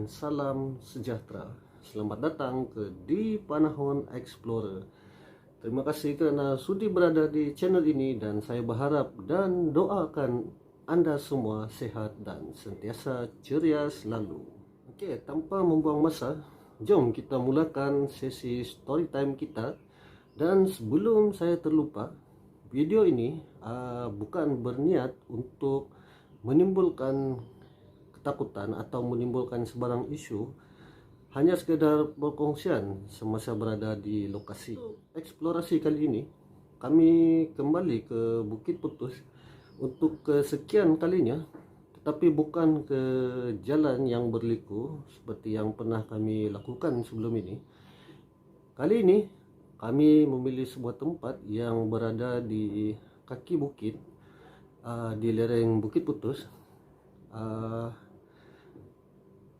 salam sejahtera. Selamat datang ke Di Panahon Explorer. Terima kasih kerana sudi berada di channel ini dan saya berharap dan doakan anda semua sehat dan sentiasa ceria selalu. Okey, tanpa membuang masa, jom kita mulakan sesi story time kita. Dan sebelum saya terlupa, video ini bukan berniat untuk menimbulkan ketakutan atau menimbulkan sebarang isu, hanya sekedar perkongsian semasa berada di lokasi. Eksplorasi kali ini kami kembali ke Bukit Putus untuk kesekian kalinya, tetapi bukan ke jalan yang berliku seperti yang pernah kami lakukan sebelum ini. Kali ini kami memilih sebuah tempat yang berada di kaki bukit, di lereng Bukit Putus.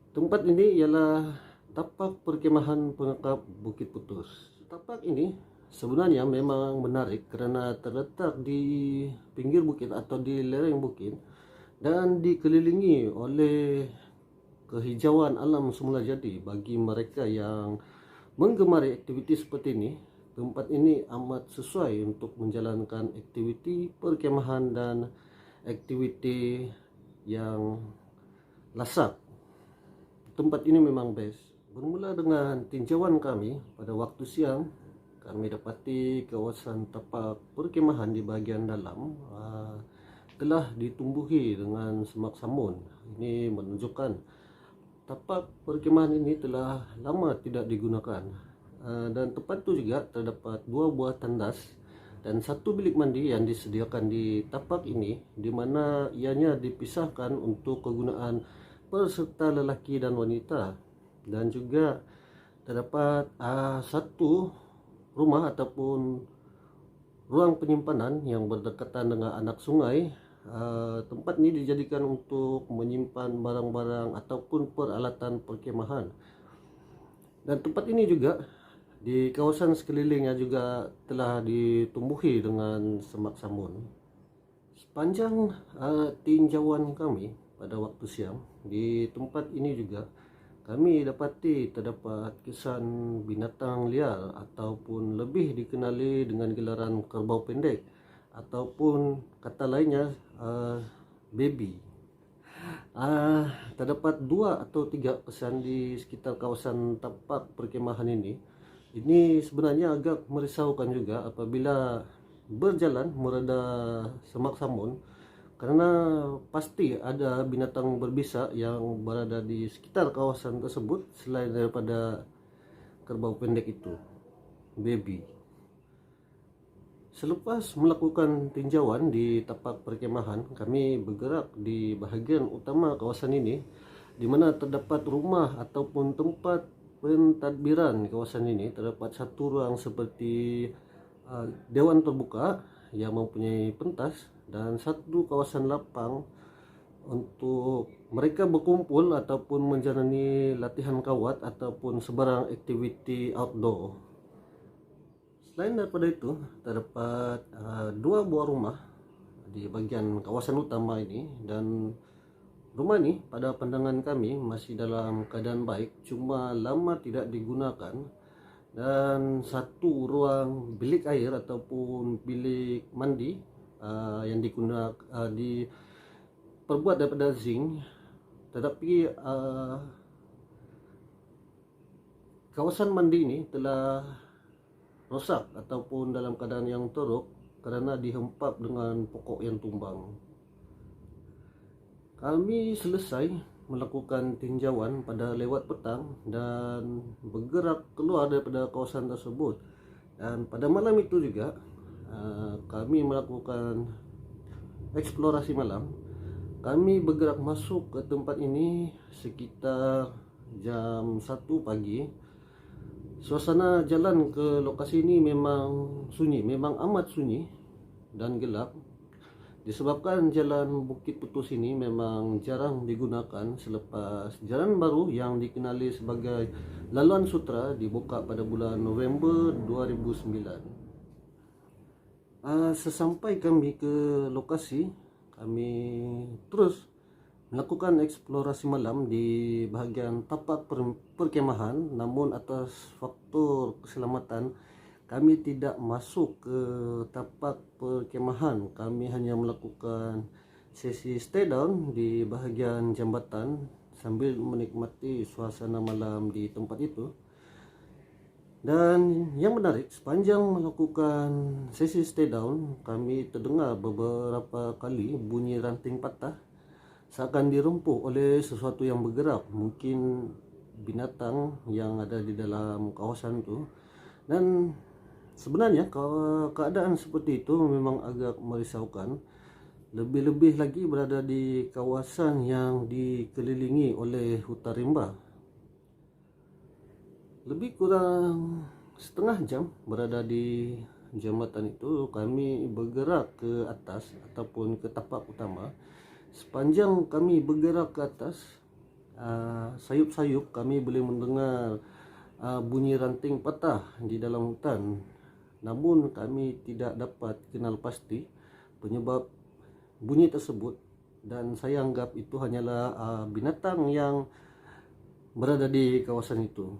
Tempat ini ialah tapak perkemahan pengekap Bukit Putus. Tapak ini sebenarnya memang menarik kerana terletak di pinggir bukit atau di lereng bukit dan dikelilingi oleh kehijauan alam semula jadi. Bagi mereka yang menggemari aktiviti seperti ini, tempat ini amat sesuai untuk menjalankan aktiviti perkemahan dan aktiviti yang lasak. Tempat ini memang best. Bermula dengan tinjauan kami pada waktu siang, kami dapati kawasan tapak perkemahan di bahagian dalam telah ditumbuhi dengan semak samun. Ini menunjukkan tapak perkemahan ini telah lama tidak digunakan. Dan tempat itu juga terdapat 2 buah tandas dan 1 bilik mandi yang disediakan di tapak ini, di mana ianya dipisahkan untuk kegunaan peserta lelaki dan wanita. Dan juga terdapat 1 rumah ataupun ruang penyimpanan yang berdekatan dengan anak sungai. Tempat ini dijadikan untuk menyimpan barang-barang ataupun peralatan perkemahan. Dan tempat ini juga di kawasan sekelilingnya juga telah ditumbuhi dengan semak samun. Sepanjang tinjauan kami pada waktu siang, di tempat ini juga kami dapati terdapat kesan binatang liar ataupun lebih dikenali dengan gelaran kerbau pendek ataupun kata lainnya baby. Terdapat 2 atau 3 kesan di sekitar kawasan tapak perkemahan ini. Ini sebenarnya agak merisaukan juga apabila berjalan mereda semak samun, karena pasti ada binatang berbisa yang berada di sekitar kawasan tersebut selain daripada kerbau pendek itu, baby. Selepas melakukan tinjauan di tapak perkemahan, kami bergerak di bahagian utama kawasan ini, di mana terdapat rumah ataupun tempat pentadbiran di kawasan ini. Terdapat 1 ruang seperti dewan terbuka yang mempunyai pentas dan 1 kawasan lapang untuk mereka berkumpul ataupun menjalani latihan kawat ataupun sebarang aktiviti outdoor. Selain daripada itu, terdapat 2 buah rumah di bahagian kawasan utama ini, dan rumah ini pada pandangan kami masih dalam keadaan baik, cuma lama tidak digunakan. Dan 1 ruang bilik air ataupun bilik mandi yang digunakan diperbuat daripada zinc, tetapi kawasan mandi ini telah rosak ataupun dalam keadaan yang teruk kerana dihempap dengan pokok yang tumbang. Kami selesai melakukan tinjauan pada lewat petang dan bergerak keluar daripada kawasan tersebut. Dan pada malam itu juga kami melakukan eksplorasi malam. Kami bergerak masuk ke tempat ini sekitar jam 1 pagi. Suasana jalan ke lokasi ini memang sunyi, memang amat sunyi dan gelap. Disebabkan jalan Bukit Putus ini memang jarang digunakan selepas jalan baru yang dikenali sebagai Laluan Sutra dibuka pada bulan November 2009. Sesampai kami ke lokasi, kami terus melakukan eksplorasi malam di bahagian tapak perkemahan, namun atas faktor keselamatan kami tidak masuk ke tapak perkemahan. Kami hanya melakukan sesi stay down di bahagian jambatan sambil menikmati suasana malam di tempat itu. Dan yang menarik, sepanjang melakukan sesi stay down, kami terdengar beberapa kali bunyi ranting patah seakan dirempuh oleh sesuatu yang bergerak, mungkin binatang yang ada di dalam kawasan itu. Dan sebenarnya keadaan seperti itu memang agak merisaukan, lebih-lebih lagi berada di kawasan yang dikelilingi oleh hutan rimba. Lebih kurang setengah jam berada di jambatan itu, kami bergerak ke atas ataupun ke tapak utama. Sepanjang kami bergerak ke atas, sayup-sayup kami boleh mendengar bunyi ranting patah di dalam hutan. Namun kami tidak dapat kenal pasti penyebab bunyi tersebut, dan saya anggap itu hanyalah binatang yang berada di kawasan itu.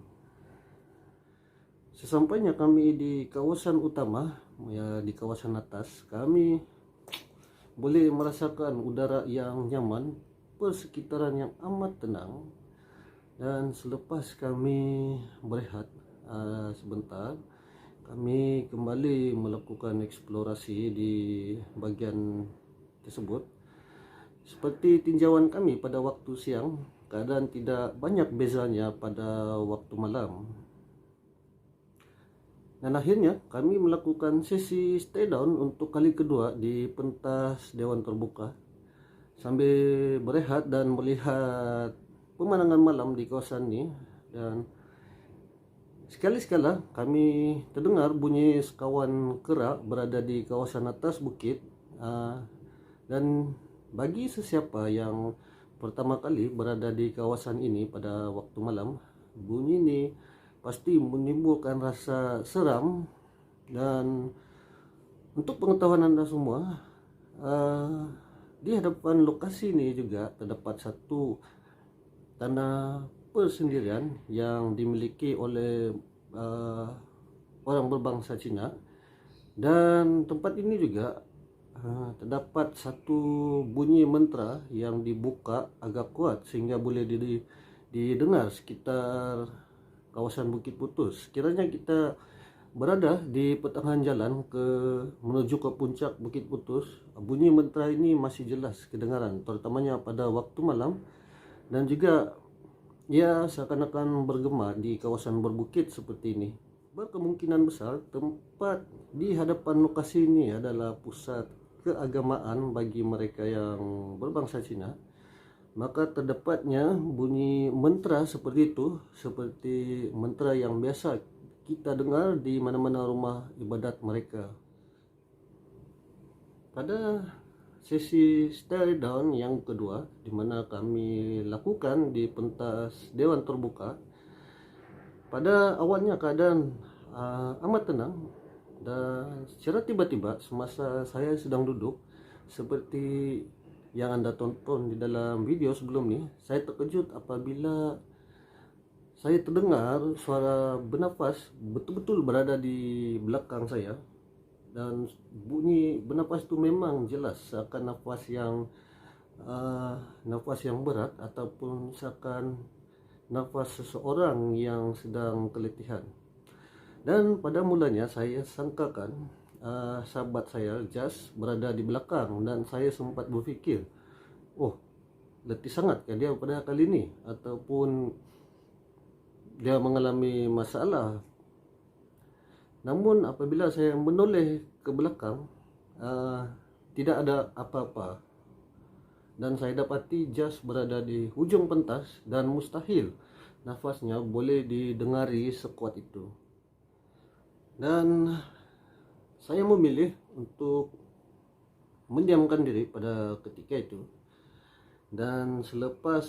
Sesampainya kami di kawasan utama, ya di kawasan atas, kami boleh merasakan udara yang nyaman, persekitaran yang amat tenang. Dan selepas kami berehat sebentar, kami kembali melakukan eksplorasi di bagian tersebut. Seperti tinjauan kami pada waktu siang, keadaan tidak banyak bezanya pada waktu malam. Dan akhirnya kami melakukan sesi stay down untuk kali kedua di pentas Dewan Terbuka sambil berehat dan melihat pemandangan malam di kawasan ini. Dan sekali-sekala kami terdengar bunyi sekawan kera berada di kawasan atas bukit. Dan bagi sesiapa yang pertama kali berada di kawasan ini pada waktu malam, bunyi ini pasti menimbulkan rasa seram. Dan untuk pengetahuan Anda semua, di hadapan lokasi ini juga terdapat satu tanah persendirian yang dimiliki oleh orang berbangsa Cina. Dan tempat ini juga terdapat satu bunyi mantra yang dibuka agak kuat sehingga boleh didengar sekitar kawasan Bukit Putus. Kiranya kita berada di pertengahan jalan menuju ke puncak Bukit Putus, bunyi mantra ini masih jelas kedengaran, terutamanya pada waktu malam, dan juga ia seakan-akan bergema di kawasan berbukit seperti ini. Berkemungkinan besar tempat di hadapan lokasi ini adalah pusat keagamaan bagi mereka yang berbangsa Cina. Maka terdapatnya bunyi mantra seperti itu, seperti mantra yang biasa kita dengar di mana-mana rumah ibadat mereka. Pada sesi stay down yang kedua, di mana kami lakukan di pentas Dewan Terbuka, pada awalnya keadaan amat tenang, dan secara tiba-tiba semasa saya sedang duduk seperti yang Anda tonton di dalam video sebelum ni, saya terkejut apabila saya terdengar suara bernafas betul-betul berada di belakang saya. Dan bunyi bernafas itu memang jelas seakan nafas yang berat ataupun seakan nafas seseorang yang sedang keletihan. Dan pada mulanya saya sangkakan sahabat saya Jas berada di belakang, dan saya sempat berfikir, oh, letih sangat kan dia pada kali ini, ataupun dia mengalami masalah. Namun apabila saya menoleh ke belakang, tidak ada apa-apa, dan saya dapati Jas berada di hujung pentas, dan mustahil nafasnya boleh didengari sekuat itu. Dan saya memilih untuk mendiamkan diri pada ketika itu. Dan selepas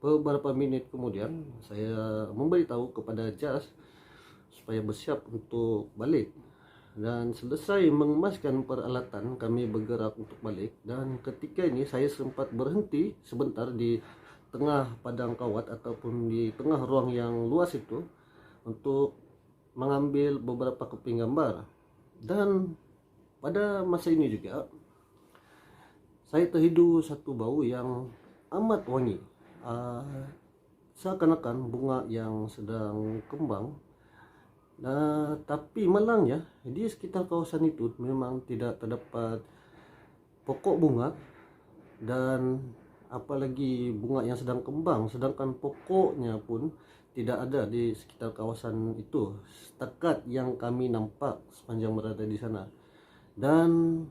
beberapa menit kemudian, saya memberitahu kepada Jas supaya bersiap untuk balik. dan selesai mengemaskan peralatan kami bergerak untuk balik. Dan ketika ini saya sempat berhenti sebentar di tengah padang kawat ataupun di tengah ruang yang luas itu untuk mengambil beberapa keping gambar. Dan pada masa ini juga saya terhidu satu bau yang amat wangi, seakan-akan bunga yang sedang kembang. Nah, tapi malangnya di sekitar kawasan itu memang tidak terdapat pokok bunga dan apalagi bunga yang sedang kembang, sedangkan pokoknya pun tidak ada di sekitar kawasan itu setakat yang kami nampak sepanjang berada di sana. Dan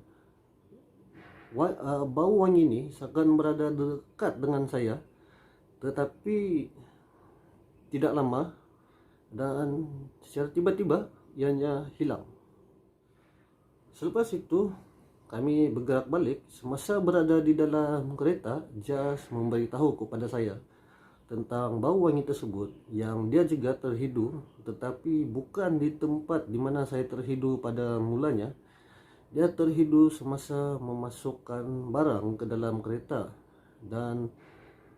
bau wangi ini seakan berada dekat dengan saya, tetapi tidak lama dan secara tiba-tiba ianya hilang. Selepas itu kami bergerak balik. Semasa berada di dalam kereta, Jas memberitahu kepada saya tentang bau wangi tersebut yang dia juga terhidu, tetapi bukan di tempat di mana saya terhidu pada mulanya. Dia terhidu semasa memasukkan barang ke dalam kereta. Dan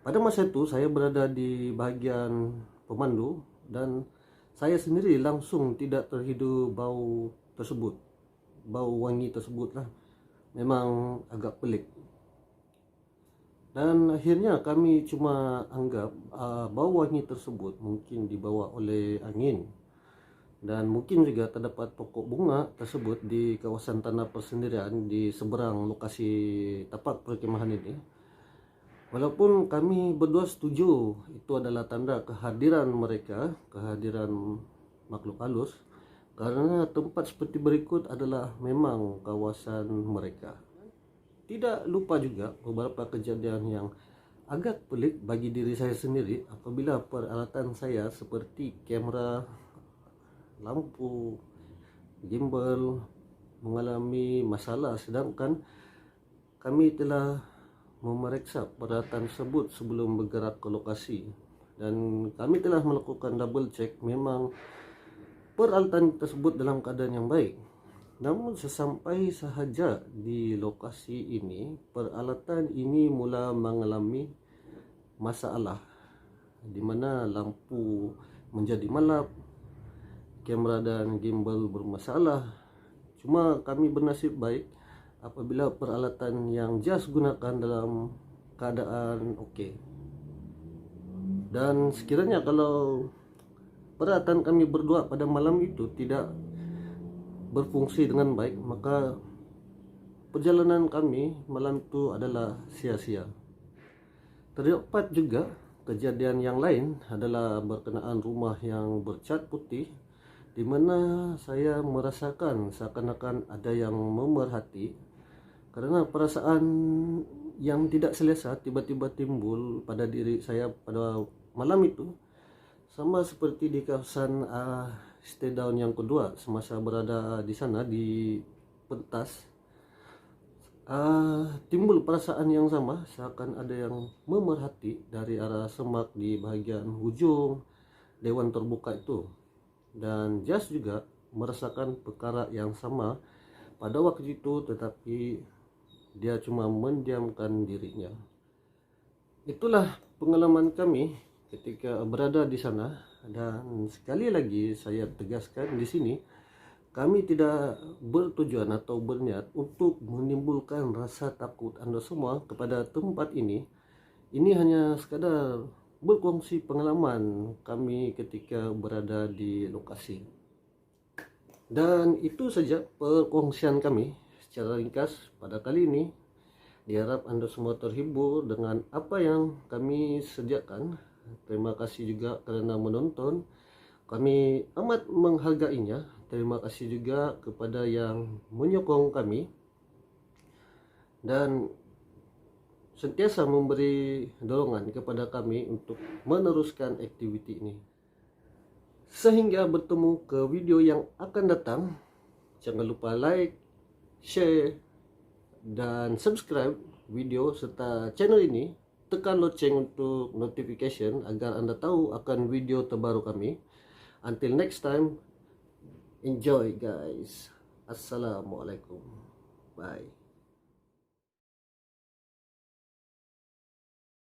pada masa itu saya berada di bahagian pemandu dan saya sendiri langsung tidak terhidu bau tersebut, bau wangi tersebut lah. Memang agak pelik. Dan akhirnya kami cuma anggap bau wangi tersebut mungkin dibawa oleh angin, dan mungkin juga terdapat pokok bunga tersebut di kawasan tanah persendirian di seberang lokasi tapak perkemahan ini. Walaupun kami berdua setuju itu adalah tanda kehadiran mereka, kehadiran makhluk halus, karena tempat seperti berikut adalah memang kawasan mereka. Tidak lupa juga beberapa kejadian yang agak pelik bagi diri saya sendiri apabila peralatan saya seperti kamera, lampu, gimbal mengalami masalah, sedangkan kami telah memeriksa peralatan tersebut sebelum bergerak ke lokasi. Dan kami telah melakukan double check, memang peralatan tersebut dalam keadaan yang baik. Namun sesampai sahaja di lokasi ini, peralatan ini mula mengalami masalah, di mana lampu menjadi malap, kamera dan gimbal bermasalah. Cuma kami bernasib baik apabila peralatan yang Jas gunakan dalam keadaan oke. Dan sekiranya kalau peralatan kami berdua pada malam itu tidak berfungsi dengan baik, maka perjalanan kami malam itu adalah sia-sia. Terdapat juga kejadian yang lain adalah berkenaan rumah yang bercat putih, di mana saya merasakan seakan-akan ada yang memerhati, karena perasaan yang tidak selesa tiba-tiba timbul pada diri saya pada malam itu. Sama seperti di kawasan stay down yang kedua, semasa berada di sana di pentas, timbul perasaan yang sama, seakan ada yang memerhati dari arah semak di bahagian ujung dewan terbuka itu. Dan Jas juga merasakan perkara yang sama pada waktu itu, tetapi dia cuma mendiamkan dirinya. Itulah pengalaman kami ketika berada di sana. Dan sekali lagi saya tegaskan di sini, kami tidak bertujuan atau berniat untuk menimbulkan rasa takut Anda semua kepada tempat ini. Ini hanya sekadar berkongsi pengalaman kami ketika berada di lokasi. Dan itu saja perkongsian kami secara ringkas pada kali ini. Diharap Anda semua terhibur dengan apa yang kami sediakan. Terima kasih juga kerana menonton. Kami amat menghargainya. Terima kasih juga kepada yang menyokong kami dan sentiasa memberi dorongan kepada kami untuk meneruskan aktiviti ini. Sehingga bertemu ke video yang akan datang. Jangan lupa like, share, dan subscribe video serta channel ini. Tekan lonceng untuk notification agar Anda tahu akan video terbaru kami. Until next time, enjoy guys. Assalamualaikum. Bye.